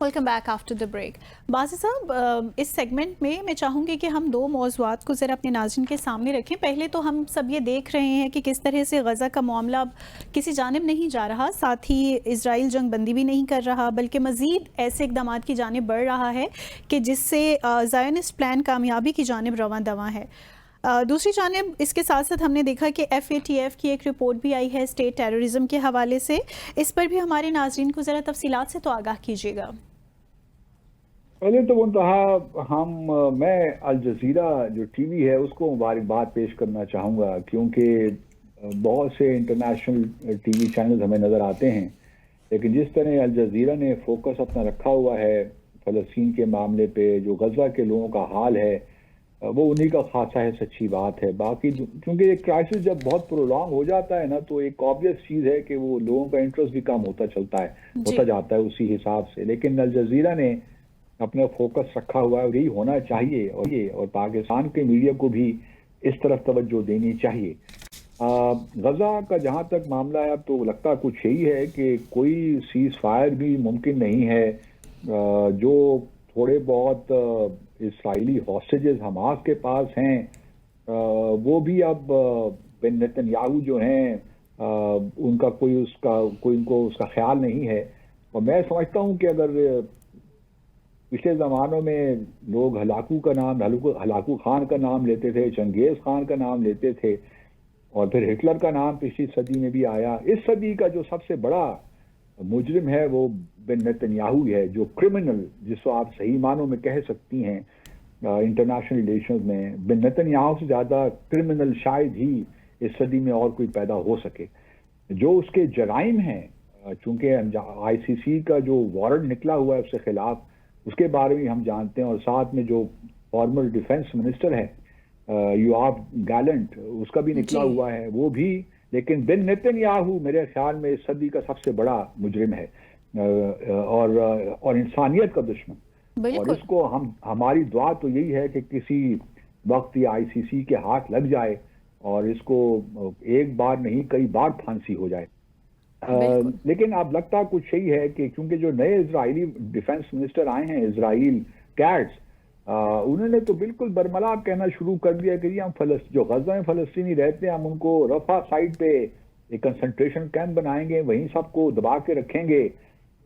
Welcome back after the break. बाज़ी साहब, इस सेगमेंट में मैं चाहूँगी कि हम दो मौज़ूआत को ज़रा अपने नाज़रीन के सामने रखें। पहले तो हम सब ये देख रहे हैं कि किस तरह से गज़ा का मामला अब किसी जानिब नहीं जा रहा, साथ ही इजराइल जंग बंदी भी नहीं कर रहा, बल्कि मज़ीद ऐसे इक़दामात की जानिब बढ़ रहा है कि जिससे ज़ायोनिस्ट प्लान कामयाबी की जानिब रवां दवां है। दूसरी जानिब इसके साथ साथ हमने देखा कि FATF की एक रिपोर्ट भी आई है स्टेट टेररिज्म के हवाले से। इस पर भी हमारे नाज़रीन को ज़रा तफसीलात से तो आगाह कीजिएगा। पहले तो मैं अल जज़ीरा जो टीवी है उसको मुबारकबाद पेश करना चाहूँगा, क्योंकि बहुत से इंटरनेशनल टीवी चैनल हमें नज़र आते हैं, लेकिन जिस तरह अल जज़ीरा ने फोकस अपना रखा हुआ है फ़लस्तीन के मामले पे, जो गज़ा के लोगों का हाल है, वो उन्हीं का खासा है, सच्ची बात है। बाकी क्योंकि ये क्राइसिस जब बहुत प्रोलॉन्ग हो जाता है ना, तो एक ऑब्वियस चीज़ है कि वो लोगों का इंटरेस्ट भी कम होता जाता है उसी हिसाब से। लेकिन अल जज़ीरा ने अपना फोकस रखा हुआ है और यही होना चाहिए, और पाकिस्तान के मीडिया को भी इस तरफ तवज्जो देनी चाहिए। गजा का जहां तक मामला है, अब तो लगता कुछ यही है कि कोई सीज फायर भी मुमकिन नहीं है। जो थोड़े बहुत इसराइली हॉस्टेजेस हमास के पास हैं, वो भी अब बिन नेतन्याहू जो हैं, उनका कोई उनको उसका ख्याल नहीं है। और मैं समझता हूं कि अगर पिछले ज़मानों में लोग हलाकू खान का नाम लेते थे, चंगेज़ खान का नाम लेते थे, और फिर हिटलर का नाम पिछली सदी में भी आया। इस सदी का जो सबसे बड़ा मुजरिम है वो बिन नेतन्याहू है, जो क्रिमिनल, जिसको आप सही मानों में कह सकती हैं इंटरनेशनल रिलेशंस में, बिन नेतन्याहू से ज़्यादा क्रिमिनल शायद ही इस सदी में और कोई पैदा हो सके। जो उसके जराइम हैं, चूंकि ICC का जो वारंट निकला हुआ है उसके खिलाफ, उसके बारे में हम जानते हैं, और साथ में जो फॉर्मर डिफेंस मिनिस्टर है योआव गैलेंट, उसका भी निकला हुआ है वो भी। लेकिन बिन नेतन्याहू मेरे ख्याल में इस सदी का सबसे बड़ा मुजरिम है, और इंसानियत का दुश्मन। और इसको हमारी दुआ तो यही है कि किसी वक्त ये ICC के हाथ लग जाए और इसको एक बार नहीं कई बार फांसी हो जाए। लेकिन अब लगता कुछ यही है कि क्योंकि जो नए इजरायली डिफेंस मिनिस्टर आए हैं, इजराइल कैट्स, उन्होंने तो बिल्कुल बरमला कहना शुरू कर दिया कि हम जो गजा में फलस्तीनी रहते हैं, हम उनको रफा साइड पे एक कंसंट्रेशन कैंप बनाएंगे, वहीं सबको दबा के रखेंगे,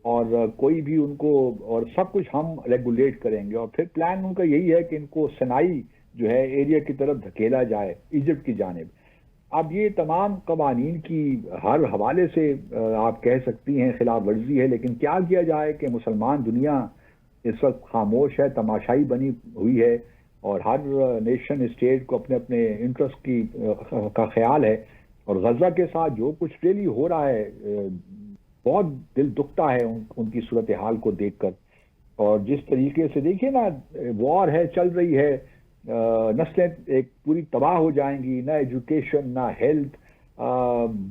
और कोई भी उनको, और सब कुछ हम रेगुलेट करेंगे। और फिर प्लान उनका यही है कि इनको सनाई जो है एरिया की तरफ धकेला जाए, इजिप्ट की जानिब। अब ये तमाम कवानीन की हर हवाले से आप कह सकती हैं खिलाफ वर्जी है, लेकिन क्या किया जाए कि मुसलमान दुनिया इस वक्त खामोश है, तमाशाई बनी हुई है, और हर नेशन स्टेट को अपने अपने इंटरेस्ट का ख्याल है। और गजा के साथ जो कुछ रियली हो रहा है, बहुत दिल दुखता है उनकी सूरत हाल को देखकर। और जिस तरीके से देखिए ना, वॉर है, चल रही है, नस्लें एक पूरी तबाह हो जाएंगी, ना एजुकेशन ना हेल्थ।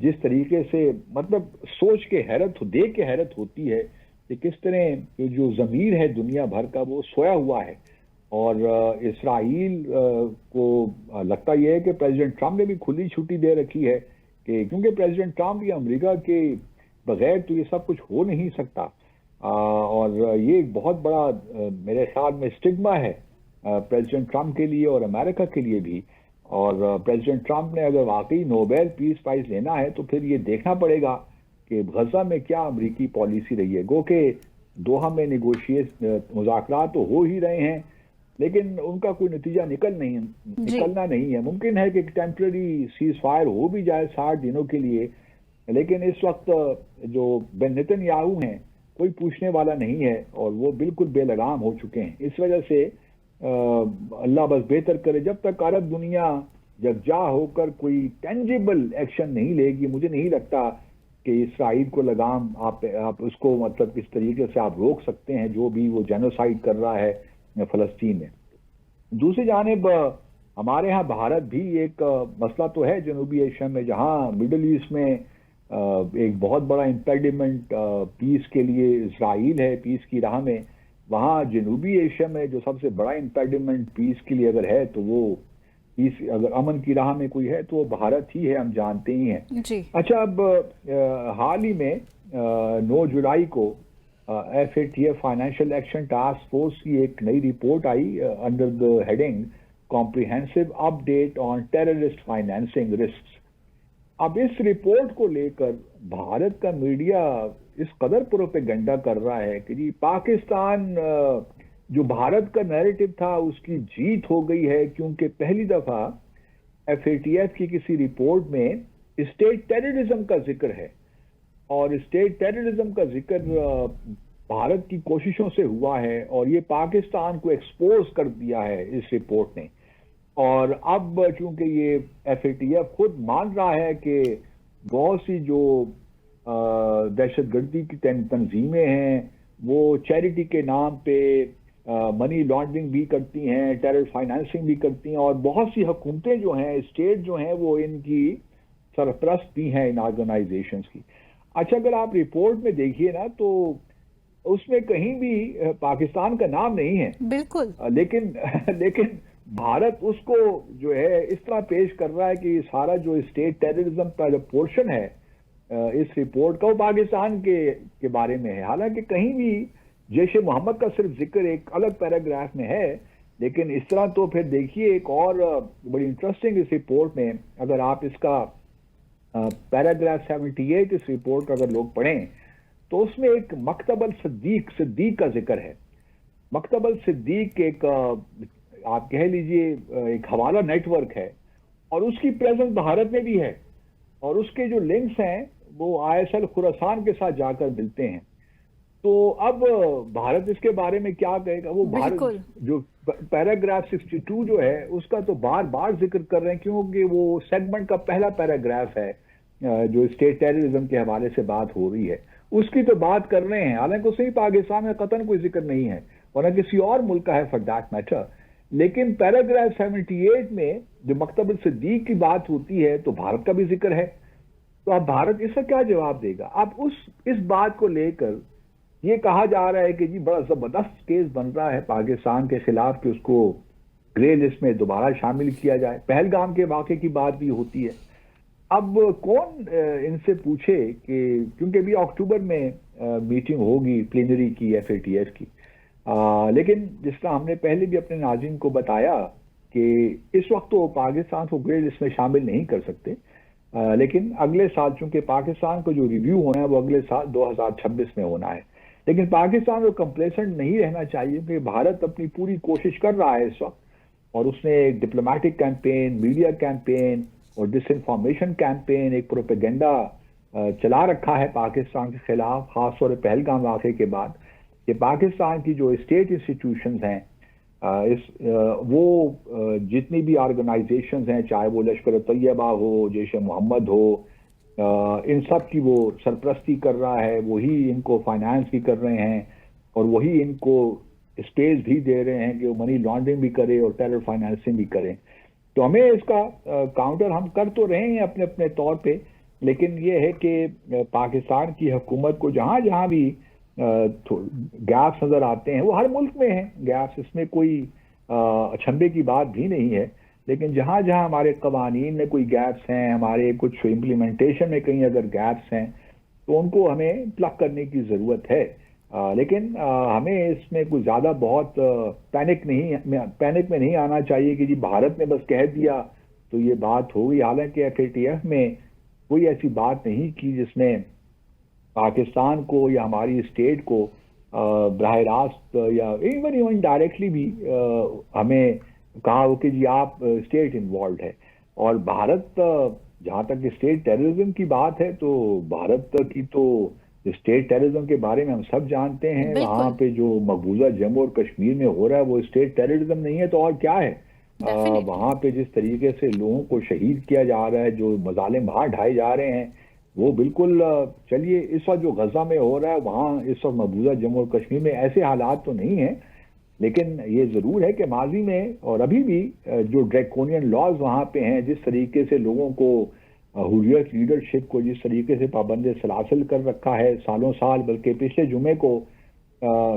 जिस तरीके से, मतलब सोच के हैरत, देख के हैरत होती है कि किस तरह जो ज़मीर है दुनिया भर का वो सोया हुआ है। और इसराइल को लगता यह है कि प्रेसिडेंट ट्रंप ने भी खुली छुट्टी दे रखी है, कि क्योंकि प्रेसिडेंट ट्रंप या अमेरिका के बगैर तो ये सब कुछ हो नहीं सकता। और ये एक बहुत बड़ा मेरे ख्याल में स्टिग्मा है प्रेसिडेंट ट्रंप के लिए और अमेरिका के लिए भी। और प्रेसिडेंट ट्रंप ने अगर वाकई नोबेल पीस प्राइज लेना है तो फिर ये देखना पड़ेगा कि गजा में क्या अमेरिकी पॉलिसी रही है। गो के दोहा में मुज़ाकरात तो हो ही रहे हैं, लेकिन उनका कोई नतीजा निकलना नहीं है। मुमकिन है कि टेम्पररी सीज फायर हो भी जाए 60 दिनों के लिए, लेकिन इस वक्त जो बिन नेतन्याहू हैं कोई पूछने वाला नहीं है, और वो बिल्कुल बेलगाम हो चुके हैं। इस वजह से अल्लाह बस बेहतर करे, जब तक अरब दुनिया यकजा होकर कोई टेंजिबल एक्शन नहीं लेगी, मुझे नहीं लगता कि इसराइल को लगाम आप उसको, मतलब किस तरीके से आप रोक सकते हैं जो भी वो जेनोसाइड कर रहा है फलस्तीन में। दूसरी जानिब हमारे यहाँ भारत भी एक मसला तो है जनूबी एशिया में, जहाँ मिडल ईस्ट में एक बहुत बड़ा इम्पेडिमेंट पीस के लिए इसराइल है, पीस की राह में। वहाँ जनूबी एशिया में जो सबसे बड़ा इम्पेडिमेंट पीस के लिए अगर है, तो वो पीस, अगर अमन की राह में कोई है तो वो भारत ही है, हम जानते ही हैं। अच्छा, अब हाल ही में 9 जुलाई को FATF financial action task force की एक नई report I under the heading comprehensive update on terrorist financing risk. अब इस रिपोर्ट को लेकर भारत का मीडिया इस कदर प्रोपेगेंडा कर रहा है कि जी पाकिस्तान जो भारत का नैरेटिव था उसकी जीत हो गई है, क्योंकि पहली दफा FATF की किसी रिपोर्ट में स्टेट टेररिज्म का जिक्र है, और स्टेट टेररिज्म का जिक्र भारत की कोशिशों से हुआ है, और ये पाकिस्तान को एक्सपोज कर दिया है इस रिपोर्ट ने। और अब चूंकि ये FATF खुद मान रहा है कि बहुत सी जो दहशतगर्दी की तंजीमें हैं वो चैरिटी के नाम पे मनी लॉन्ड्रिंग भी करती हैं, टेरर फाइनेंसिंग भी करती हैं, और बहुत सी हुकूमतें जो हैं, स्टेट जो हैं, वो इनकी सरपरस्त भी हैं इन ऑर्गेनाइजेशंस की। अच्छा, अगर आप रिपोर्ट में देखिए ना तो उसमें कहीं भी पाकिस्तान का नाम नहीं है, बिल्कुल, लेकिन भारत उसको जो है इस तरह पेश कर रहा है कि सारा जो स्टेट टेररिज्म का जो पोर्शन है इस रिपोर्ट का वो पाकिस्तान के बारे में है। हालांकि कहीं भी जैश ए मोहम्मद का सिर्फ जिक्र एक अलग पैराग्राफ में है, लेकिन इस तरह तो फिर देखिए एक और बड़ी इंटरेस्टिंग इस रिपोर्ट में, अगर आप इसका पैराग्राफ 78 इस रिपोर्ट का अगर लोग पढ़ें तो उसमें एक मकतबल सिद्दीक का जिक्र है। मकतबल सिद्दीक एक आप कह लीजिए एक हवाला नेटवर्क है, और उसकी प्रेजेंस भारत में भी है, और उसके जो लिंक्स हैं वो ISL खुरासान के साथ जाकर मिलते हैं। तो अब भारत इसके बारे में क्या कहेगा? वो भारत जो पैराग्राफ 62 जो है उसका तो बार बार जिक्र कर रहे हैं, क्योंकि वो सेगमेंट का पहला पैराग्राफ है जो स्टेट टेररिज्म के हवाले से बात हो रही है, उसकी तो बात कर रहे हैं। हालांकि उसमें पाकिस्तान में कतन कोई जिक्र नहीं है, और न किसी और मुल्क का है फॉर दैट मैटर। लेकिन पैराग्राफ 78 में जो मकतबल सिद्दीक की बात होती है तो भारत का भी जिक्र है। तो अब भारत इसका क्या जवाब देगा? अब इस बात को लेकर ये कहा जा रहा है कि जी बड़ा जबरदस्त केस बन रहा है पाकिस्तान के खिलाफ कि उसको ग्रे लिस्ट में दोबारा शामिल किया जाए। पहलगाम के वाक़े की बात भी होती है। अब कौन इनसे पूछे कि, क्योंकि अभी अक्टूबर में मीटिंग होगी प्लेनरी की FATF की, लेकिन जिस तरह हमने पहले भी अपने नाज़रीन को बताया कि इस वक्त तो पाकिस्तान को ग्रे लिस्ट में शामिल नहीं कर सकते, लेकिन अगले साल चूंकि पाकिस्तान को जो रिव्यू होना है वो अगले साल 2026 में होना है। लेकिन पाकिस्तान को कंप्लेसेंट नहीं रहना चाहिए, क्योंकि भारत अपनी पूरी कोशिश कर रहा है इस वक्त, और उसने एक डिप्लोमेटिक कैंपेन, मीडिया कैंपेन और डिसइंफॉर्मेशन कैंपेन, एक प्रोपेगेंडा चला रखा है पाकिस्तान के खिलाफ, खासतौर पर पहलगाम वाक़े के बाद, कि पाकिस्तान की जो स्टेट इंस्टीट्यूशंस हैं वो जितनी भी ऑर्गेनाइजेशंस हैं, चाहे वो लश्कर तैयबा हो, जैश ए मोहम्मद हो, इन सब की वो सरपरस्ती कर रहा है, वही इनको फाइनेंस भी कर रहे हैं, और वही इनको स्पेस भी दे रहे हैं कि वो मनी लॉन्ड्रिंग भी करे और टेरर फाइनेंसिंग भी करें। तो हमें इसका काउंटर हम कर तो रहे हैं अपने अपने तौर पे, लेकिन ये है कि पाकिस्तान की हुकूमत को जहाँ जहाँ भी गैप्स नज़र आते हैं, वो हर मुल्क में हैं गैप्स, इसमें कोई अचंभे की बात भी नहीं है, लेकिन जहाँ जहाँ हमारे कवानीन में कोई गैप्स हैं, हमारे कुछ इम्प्लीमेंटेशन में कहीं अगर गैप्स हैं, तो उनको हमें प्लग करने की ज़रूरत है। लेकिन हमें इसमें कुछ ज़्यादा बहुत पैनिक में नहीं आना चाहिए कि जी भारत ने बस कह दिया तो ये बात हो गई। हालांकि FATF में कोई ऐसी बात नहीं की जिसने पाकिस्तान को या हमारी स्टेट को बराह रास्त या इवन डायरेक्टली भी हमें कहा हो कि जी आप स्टेट इन्वॉल्व है। और भारत, जहाँ तक स्टेट टेररिज्म की बात है, तो भारत की तो स्टेट टेररिज्म के बारे में हम सब जानते हैं। वहाँ पे जो मकबूजा जम्मू और कश्मीर में हो रहा है वो स्टेट टेररिज्म नहीं है तो और क्या है? वहाँ पे जिस तरीके से लोगों को शहीद किया जा रहा है, जो मजालिम वहाँ ढाए जा रहे हैं, वो बिल्कुल, चलिए इस वक्त जो गजा में हो रहा है वहाँ इस वक्त मकबूजा जम्मू और कश्मीर में ऐसे हालात तो नहीं है, लेकिन ये ज़रूर है कि माजी में और अभी भी जो ड्रैकोनियन लॉज वहाँ पे हैं, जिस तरीके से लोगों को हुर्रियत लीडरशिप को जिस तरीके से पाबंद सलासिल कर रखा है सालों साल, बल्कि पिछले जुमे को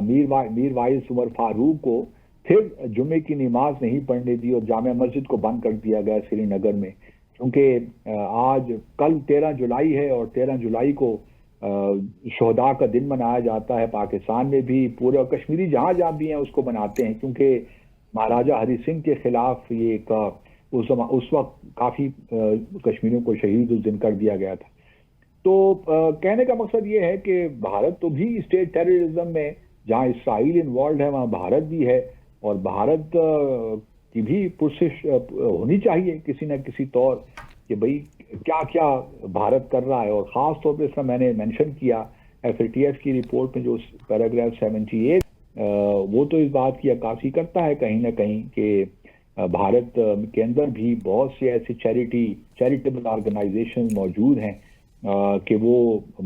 मीर वाइस उमर फारूक को फिर जुमे की नमाज नहीं पढ़ने दी और जामा मस्जिद को बंद कर दिया गया श्रीनगर में, क्योंकि आज कल 13 जुलाई है और 13 जुलाई को شہداء کا دن منایا جاتا ہے پاکستان میں بھی، پورا کشمیری جہاں جہاں بھی ہیں اس کو مناتے ہیں، کیونکہ مہاراجہ ہری سنگھ کے خلاف یہ ایک اس وقت کافی کشمیریوں کو شہید اس دن کر دیا گیا تھا۔ تو کہنے کا مقصد یہ ہے کہ بھارت تو بھی اسٹیٹ ٹیررزم میں، جہاں اسرائیل انوالوڈ ہے وہاں بھارت بھی ہے، اور بھارت کی بھی پرسش ہونی چاہیے کسی نہ کسی طور کہ بھئی کیا کیا بھارت کر رہا ہے، اور خاص طور پہ اس کا میں نے مینشن کیا FATF کی رپورٹ میں جو پیراگراف 78 وہ تو اس بات کی عکاسی کرتا ہے کہیں نہ کہیں کہ بھارت کے اندر بھی بہت سے ایسی چیریٹیبل آرگنائزیشن موجود ہیں کہ وہ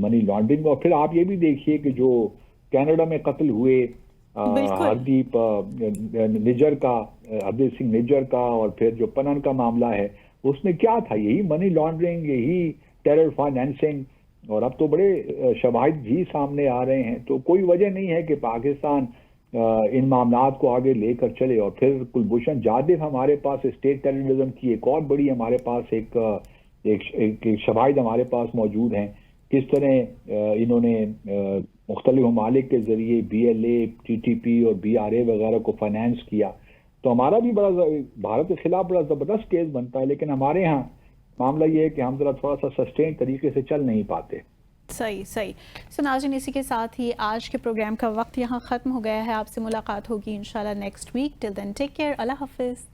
منی لانڈرنگ، اور پھر آپ یہ بھی دیکھیے کہ جو کینیڈا میں قتل ہوئے بالکل ہردیپ نجر کا، ہردیپ سنگھ نجر کا، اور پھر جو پنن کا معاملہ ہے اس میں کیا تھا؟ یہی منی لانڈرنگ، یہی ٹیرر فائنینسنگ، اور اب تو بڑے شواہد بھی سامنے آ رہے ہیں۔ تو کوئی وجہ نہیں ہے کہ پاکستان ان معاملات کو آگے لے کر چلے۔ اور پھر کلبھوشن جادو ہمارے پاس اسٹیٹ ٹیررزم کی ایک اور بڑی ہمارے پاس ایک شواہد ہمارے پاس موجود ہیں، کس طرح انہوں نے مختلف ممالک کے ذریعے BLA TTP اور BRA وغیرہ کو فائنینس کیا۔ تو ہمارا بھی بڑا بھارت کے خلاف بڑا زبردست کیس بنتا ہے، لیکن ہمارے ہاں معاملہ یہ ہے کہ ہم ذرا تھوڑا سا سسٹین طریقے سے چل نہیں پاتے۔ صحیح سو ناظرین، اسی کے ساتھ ہی آج کے پروگرام کا وقت یہاں ختم ہو گیا ہے۔ آپ سے ملاقات ہوگی انشاءاللہ نیکسٹ ویک۔ ٹل دین ٹیک کیئر، اللہ حافظ۔